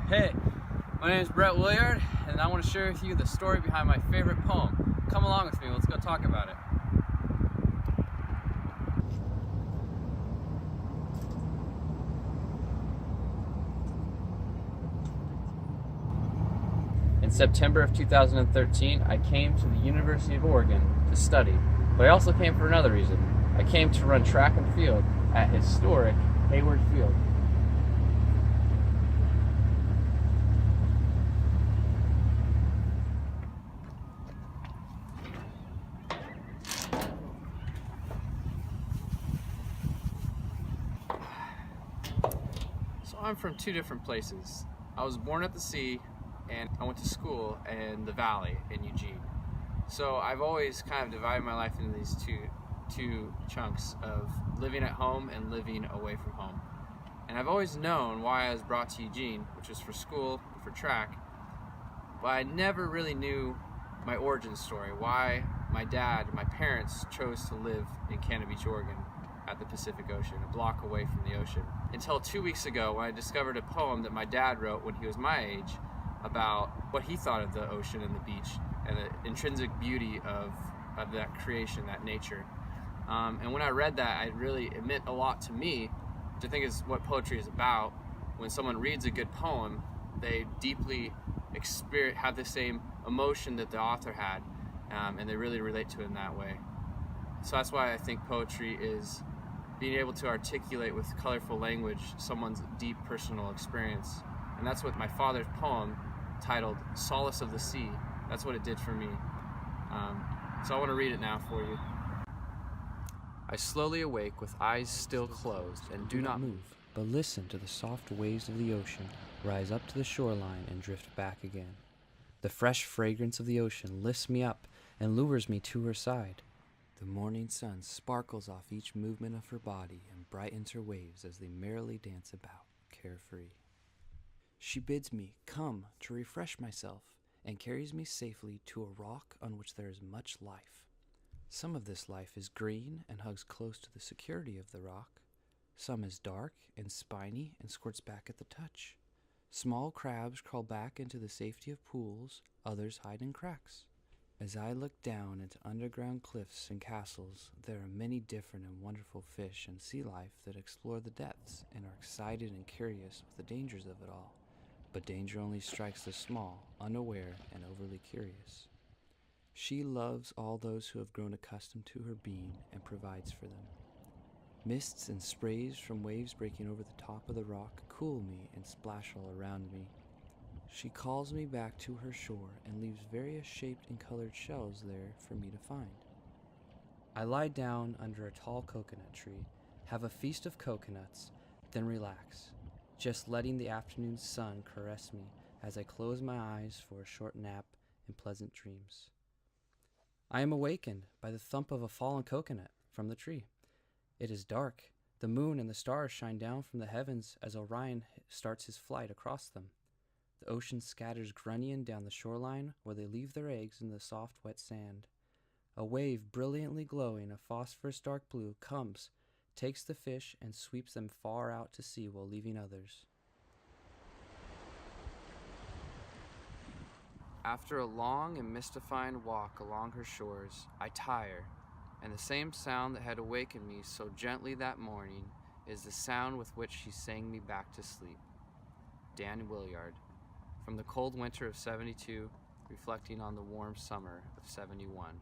Hey, my name is Brett Williard, and I want to share with you the story behind my favorite poem. Come along with me, let's go talk about it. In September of 2013, I came to the University of Oregon to study, but I also came for another reason. I came to run track and field at historic Hayward Field. So I'm from two different places. I was born at the sea, and I went to school in the valley in Eugene. So I've always kind of divided my life into these two chunks of living at home and living away from home. And I've always known why I was brought to Eugene, which was for school, for track, but I never really knew my origin story, why my dad and my parents chose to live in Cannon Beach, Oregon at the Pacific Ocean, a block away from the ocean. Until 2 weeks ago when I discovered a poem that my dad wrote when he was my age about what he thought of the ocean and the beach and the intrinsic beauty of that creation, that nature. And when I read that, it meant a lot to me, which I think is what poetry is about. When someone reads a good poem, they deeply have the same emotion that the author had, and they really relate to it in that way. So that's why I think poetry is being able to articulate with colorful language someone's deep personal experience. And that's what my father's poem, titled Solace of the Sea, that's what it did for me. So I want to read it now for you. I slowly awake with eyes still closed and do not move, but listen to the soft waves of the ocean rise up to the shoreline and drift back again. The fresh fragrance of the ocean lifts me up and lures me to her side. The morning sun sparkles off each movement of her body and brightens her waves as they merrily dance about, carefree. She bids me come to refresh myself and carries me safely to a rock on which there is much life. Some of this life is green and hugs close to the security of the rock. Some is dark and spiny and squirts back at the touch. Small crabs crawl back into the safety of pools, others hide in cracks. As I look down into underground cliffs and castles, there are many different and wonderful fish and sea life that explore the depths and are excited and curious with the dangers of it all. But danger only strikes the small, unaware, and overly curious. She loves all those who have grown accustomed to her being and provides for them. Mists and sprays from waves breaking over the top of the rock cool me and splash all around me. She calls me back to her shore and leaves various shaped and colored shells there for me to find. I lie down under a tall coconut tree, have a feast of coconuts, then relax, just letting the afternoon sun caress me as I close my eyes for a short nap and pleasant dreams. I am awakened by the thump of a fallen coconut from the tree. It is dark. The moon and the stars shine down from the heavens as Orion starts his flight across them. The ocean scatters grunion down the shoreline where they leave their eggs in the soft, wet sand. A wave brilliantly glowing a phosphorus dark blue comes, takes the fish, and sweeps them far out to sea while leaving others. After a long and mystifying walk along her shores, I tire, and the same sound that had awakened me so gently that morning is the sound with which she sang me back to sleep. Dan Williard. From the cold winter of '72, reflecting on the warm summer of '71.